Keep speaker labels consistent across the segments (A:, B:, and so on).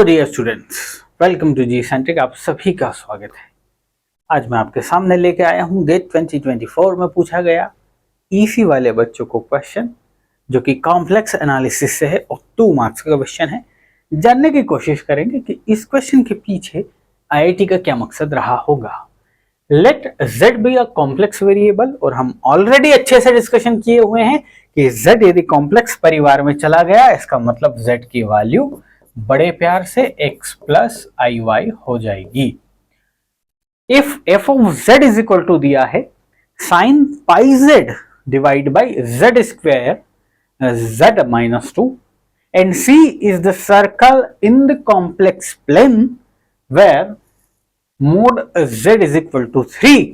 A: Hello dear students, welcome to G centric. आप सभी का स्वागत है। आज मैं आपके सामने लेके आया हूँ गेट 2024 में पूछा गया ईसी वाले बच्चों को क्वेश्चन, जो कि कॉम्प्लेक्स एनालिसिस से है और 2 मार्क्स का क्वेश्चन है। जानने की कोशिश करेंगे कि इस क्वेश्चन के पीछे आईआईटी का क्या मकसद रहा होगा। Let z be a complex variable, और हम ऑलरेडी अच्छे से डिस्कशन किए हुए हैं कि z यदि कॉम्प्लेक्स परिवार में चला गया, इसका मतलब z की वैल्यू बड़े प्यार से x प्लस आई वाई हो जाएगी। If f of z is equal to दिया है sine pi z divide by z square z minus 2 and c is the circle in the complex plane where mod z is equal to 3।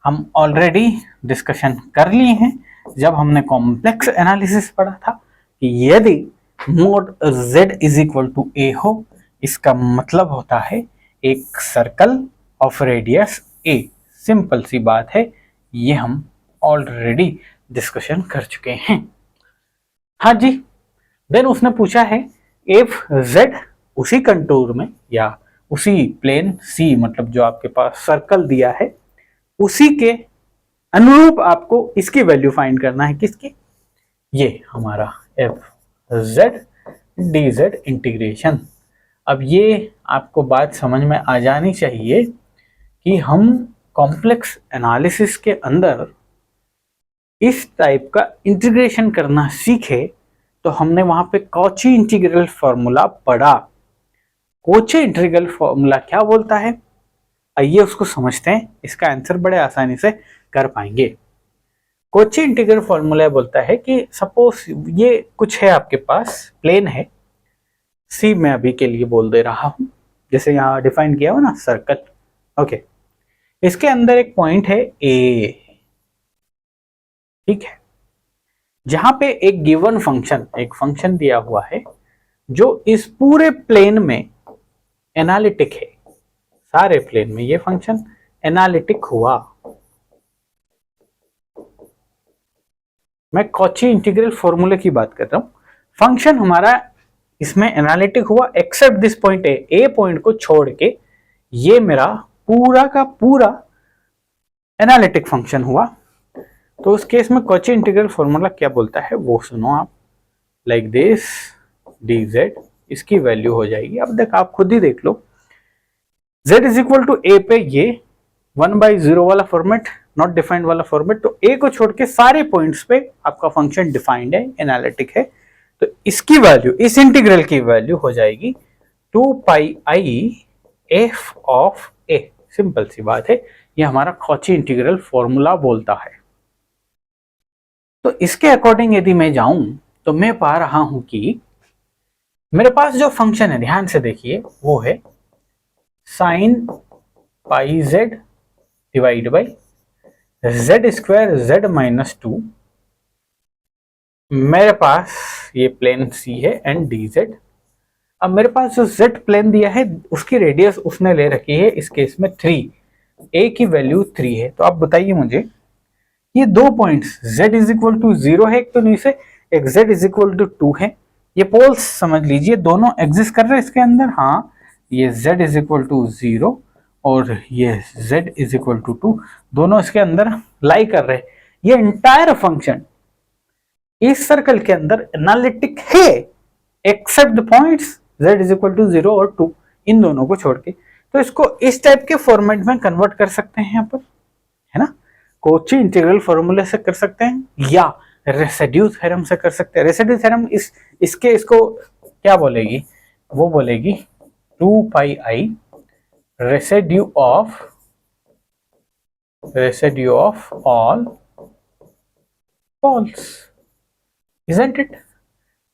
A: हम already discussion कर लिए हैं जब हमने complex analysis पढ़ा था कि यदि mod z is equal to a हो, इसका मतलब होता है एक circle of radius a। Simple सी बात है, ये हम ऑलरेडी डिस्कशन कर चुके हैं। हाँ जी, देन उसने पूछा है इफ z उसी कंटूर में या उसी प्लेन c, मतलब जो आपके पास सर्कल दिया है उसी के अनुरूप आपको इसकी वैल्यू फाइंड करना है। किसकी? ये हमारा एफ z dz इंटीग्रेशन। अब ये आपको बात समझ में आ जानी चाहिए कि हम कॉम्प्लेक्स एनालिसिस के अंदर इस टाइप का इंटीग्रेशन करना सीखे तो हमने वहां पे कॉची इंटीग्रल फॉर्मूला पढ़ा। कॉची इंटीग्रल फॉर्मूला क्या बोलता है, आइए उसको समझते हैं। इसका आंसर बड़े आसानी से कर पाएंगे। कॉची इंटीग्रल फॉर्मूला बोलता है कि सपोज ये कुछ है आपके पास, प्लेन है सी, मैं अभी के लिए बोल दे रहा हूं, जैसे यहां डिफाइन किया हो ना सर्कल। ओके, इसके अंदर एक पॉइंट है ए, ठीक है, जहां पे एक गिवन फंक्शन, एक फंक्शन दिया हुआ है जो इस पूरे प्लेन में एनालिटिक है। सारे प्लेन में ये फंक्शन एनालिटिक हुआ। मैं कॉची इंटीग्रल फॉर्मूले की बात कर रहा हूं। फंक्शन हमारा इसमें एनालिटिक हुआ except this point A point को छोड़ के ये मेरा पूरा का पूरा एनालिटिक फंक्शन हुआ। तो उस केस में कॉची इंटीग्रल फॉर्मूला क्या बोलता है वो सुनो आप। लाइक दिस dz, इसकी वैल्यू हो जाएगी, अब देख आप खुद ही देख लो, z is equal to a पे ये 1/0 वाला फॉर्मेट, नॉट डिफाइंड वाला फॉर्मेट, तो a को छोड़ के सारे पॉइंट्स पे आपका फंक्शन डिफाइंड है, एनालिटिक है। तो इसकी वैल्यू, इस इंटीग्रल की वैल्यू हो जाएगी 2 pi i f of a। Simple सी बात है, ये हमारा कॉची इंटीग्रल फॉर्मूला बोलता है। तो इसके अकॉर्डिंग यदि मैं जाऊं तो मैं पा रहा हूं कि मेरे पास जो फंक्शन है, ध्यान से देखिए, वो है sine pi z divide by z square z minus 2। मेरे पास ये प्लेन C है एंड dz। अब मेरे पास जो z प्लेन दिया है उसकी रेडियस उसने ले रखी है इस केस में 3, a की वैल्यू 3 है। तो आप बताइए मुझे, ये 2 points z is equal to 0 है एक तो नीचे, एक z इज इक्वल टू 2 है। ये पोल्स समझ लीजिए दोनों एग्जिस्ट कर रहे हैं इसके अंदर। हाँ, ये z इज इक्वल टू 0 और ये z इज इक्वल टू 2, दोनों इसके अंदर लाई कर रहे हैं। ये इंटायर फंक्शन इस सर्कल के अंदर एनालिटिक है except the points z is equal to 0 और 2, इन दोनों को छोड़ के। तो इसको इस टाइप के फॉर्मेट में कन्वर्ट कर सकते हैं यहाँ पर, है ना। कॉची इंटीग्रल फॉर्मूले से कर सकते हैं या रेसिड्यू थ्योरम से कर सकते हैं। रेसिड्यू थ्योरम इसको क्या बोलेगी, वो बोलेगी 2 pi i residue of all poles, isn't it.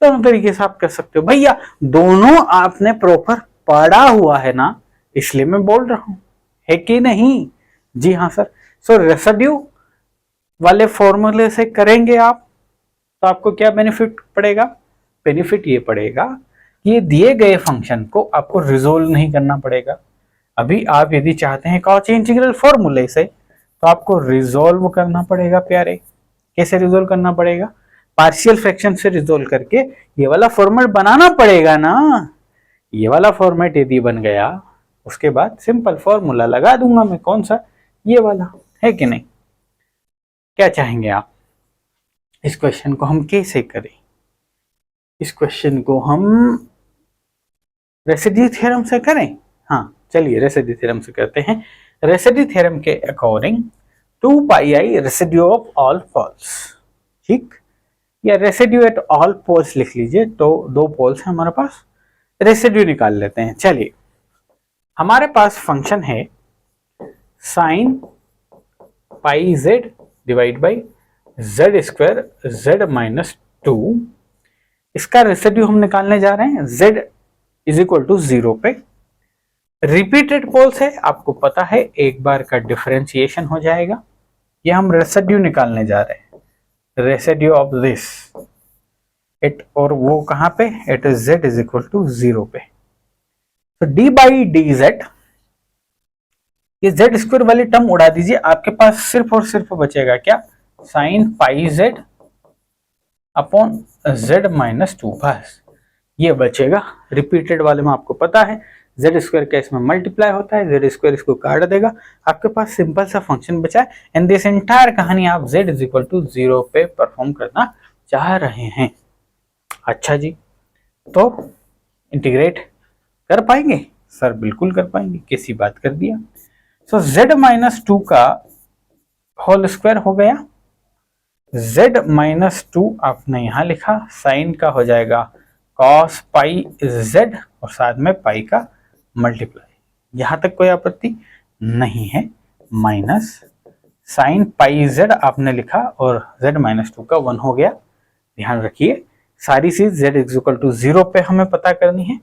A: दोनों तरीके से आप कर सकते हो भैया, दोनों आपने प्रॉपर पढ़ा हुआ है ना, इसलिए मैं बोल रहा हूं, है कि नहीं? जी हाँ सर। सो रेसिड्यू वाले फॉर्मूले से करेंगे आप तो आपको क्या बेनिफिट पड़ेगा? बेनिफिट ये पड़ेगा कि ये दिए गए फंक्शन को आपको रिजोल्व नहीं करना पड़ेगा। अभी आप यदि चाहते हैं कॉची इंटीग्रल फॉर्मूले से, तो आपको रिजोल्व करना पड़ेगा प्यारे। कैसे रिजोल्व करना पड़ेगा? पार्शियल फ्रैक्शन से रिजोल्व करके ये वाला फॉर्मूला बनाना पड़ेगा ना। ये वाला फॉर्मेट यदि बन गया, उसके बाद सिंपल फॉर्मूला लगा दूंगा मैं, कौन सा, ये वाला, है कि नहीं। क्या चाहेंगे आप, इस क्वेश्चन को हम कैसे करें? इस क्वेश्चन को हम रेसिड्यू थ्योरम से करें? हाँ चलिए रेसिड्यू थ्योरम से करते हैं। रेसिड्यू थ्योरम के according 2 pi i residue of all poles, ठीक, या रेसिड्यू एट ऑल पोल्स लिख लीजिए। तो 2 पोल्स हैं हमारे पास, रेसिड्यू निकाल लेते हैं। चलिए, हमारे पास फंक्शन है sine pi Z divide by Z square z minus 2। इसका रेसिड्यू हम निकालने जा रहे हैं z इज इक्वल टू 0 पे। रिपीटेड पोल्स है, आपको पता है एक बार का डिफरेंशिएशन हो जाएगा। ये हम रेसिड्यू निकालने जा रहे हैं, रेसिड्यू ऑफ दिस इट, और वो कहां पे, at z is equal to 0 पे। तो d बाई डी जेड, ये जेड स्क्वायर वाली टर्म उड़ा दीजिए, आपके पास सिर्फ और सिर्फ बचेगा क्या, sine pi z upon z minus 2, बस ये बचेगा। रिपीटेड वाले में आपको पता है जेड स्क्वायर का इसमें मल्टीप्लाई होता है, जेड स्क्वायर इसको काट देगा, आपके पास सिंपल सा फंक्शन बचा है। एंड दिस एंटायर कहानी आप z इज इक्वल टू 0 पे परफॉर्म करना चाह रहे हैं। अच्छा जी, तो इंटीग्रेट कर पाएंगे सर? बिल्कुल कर पाएंगे, कैसी बात कर दिया। सो z माइनस 2 का होल स्क्वायर हो गया, z माइनस 2 आपने यहां लिखा, साइन का हो जाएगा कॉस पाई z और साथ में पाई का मल्टीप्लाई, यहां तक कोई आपत्ति नहीं है। माइनस साइन पाई z आपने लिखा और z माइनस 2 का 1 हो गया। ध्यान रखिए सारी चीज z इज इक्वल टू 0 पे हमें पता करनी है,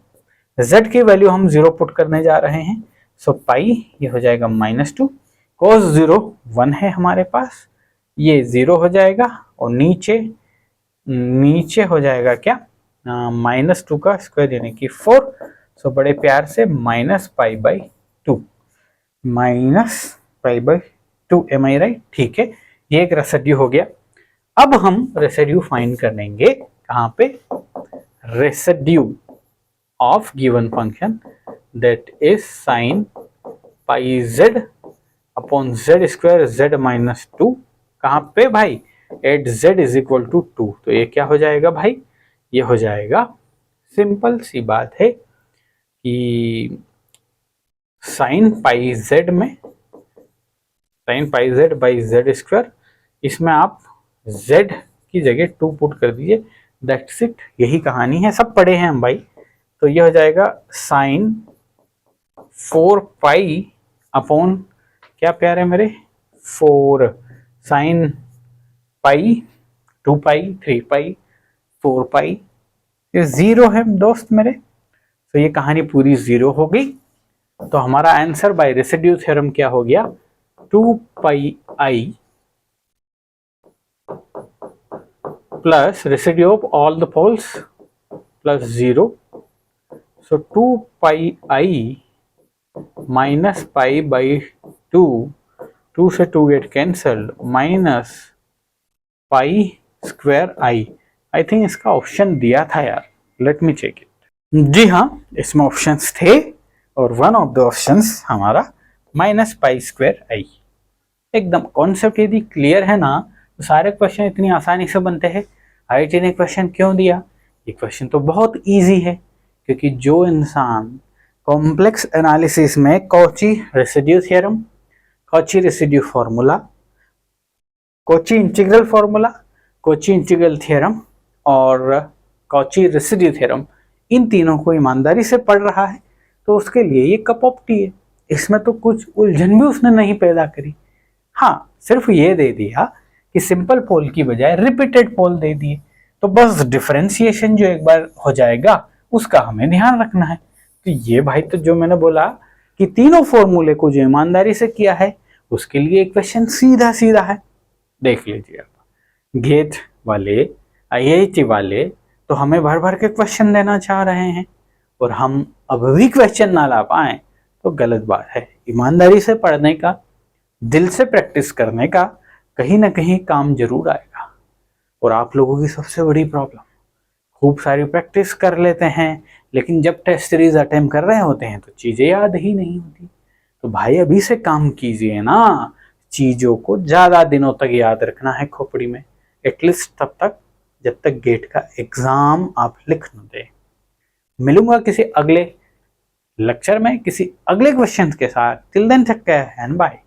A: z की वैल्यू हम 0 पुट करने जा रहे हैं। सो पाई ये हो जाएगा -2, cos 0 1 है हमारे पास, ये 0 हो जाएगा, और नीचे हो जाएगा क्या, -2 का स्क्वायर यानी कि 4। सो बड़े प्यार से minus pi by 2, am I right? ठीक है, ये एक रेसिड्यू हो गया। अब हम रेसिड्यू फाइंड करेंगे कहाँ पे, residue of given function that is sine pi z upon z square z minus 2, कहाँ पे भाई, at z is equal to 2। तो ये क्या हो जाएगा भाई, ये हो जाएगा, सिंपल सी बात है कि साइन पाई जेड में, sign pi Z by Z square, इसमें आप z की जगह 2 पुट कर दीजिए, दैट्स इट, यही कहानी है, सब पढ़े हैं हम भाई। तो ये हो जाएगा साइन 4 पाई अपॉन, क्या प्यार है मेरे, 4 साइन पाई, 2 पाई, 3 पाई, 4 पाई, ये 0 है दोस्त मेरे। तो ये कहानी पूरी 0 हो गई। तो हमारा आंसर बाय रेसिड्यू थ्योरम क्या हो गया, 2 pi i plus residue of all the poles plus 0। So 2 pi i minus pi by 2, 2 से 2 get cancelled, minus pi square I think इसका ऑप्शन दिया था यार, लेट मी चेक इट। जी हाँ, इसमें ऑप्शंस थे और वन ऑफ द ऑप्शंस हमारा माइनस पाई स्क्वायर आई। एकदम कॉन्सेप्ट यदि क्लियर है ना, तो सारे क्वेश्चन इतनी आसानी से बनते हैं। आईआईटी ने क्वेश्चन क्यों दिया, ये क्वेश्चन तो बहुत इजी है, क्योंकि जो इंसान कॉम्प्लेक्स एनालिसिस में Cauchy residue theorem, Cauchy residue formula, Cauchy integral formula, Cauchy integral theorem और कॉची रेसिड्यू थ्योरम, इन तीनों को ईमानदारी से पढ़ रहा है, तो उसके लिए ये कप ऑफ टी है। इसमें तो कुछ उलझन भी उसने नहीं पैदा करी। हाँ, सिर्फ ये दे दिया कि सिंपल पोल की बजाय रिपीटेड पोल दे दिए, तो बस डिफरेंशिएशन जो एक बार हो जाएगा उसका हमें ध्यान रखना है। तो ये भाई, तो जो मैंने बोला कि तीनों फॉर्मूले को जो ईमानदारी से किया है, उसके लिए क्वेश्चन सीधा सीधा है। देख लीजिए आप, गेट वाले, आईआईटी वाले तो हमें भर भर के क्वेश्चन देना चाह रहे हैं, और हम अब भी क्वेश्चन ना ला पाए तो गलत बात है। ईमानदारी से पढ़ने का, दिल से प्रैक्टिस करने का कहीं ना कहीं काम जरूर आएगा। और आप लोगों की सबसे बड़ी प्रॉब्लम खूब सारी प्रैक्टिस कर लेते हैं, लेकिन जब टेस्ट सीरीज अटेम्प्ट कर रहे होते हैं तो चीज़ें याद ही नहीं होती। तो भाई अभी से काम कीजिए ना, चीज़ों को ज़्यादा दिनों तक याद रखना है खोपड़ी में, एटलीस्ट तब तक जब तक गेट का एग्ज़ाम आप लिख न दें। मिलूंगा किसी अगले लेक्चर में किसी अगले क्वेश्चन के साथ। Till then take care and bye.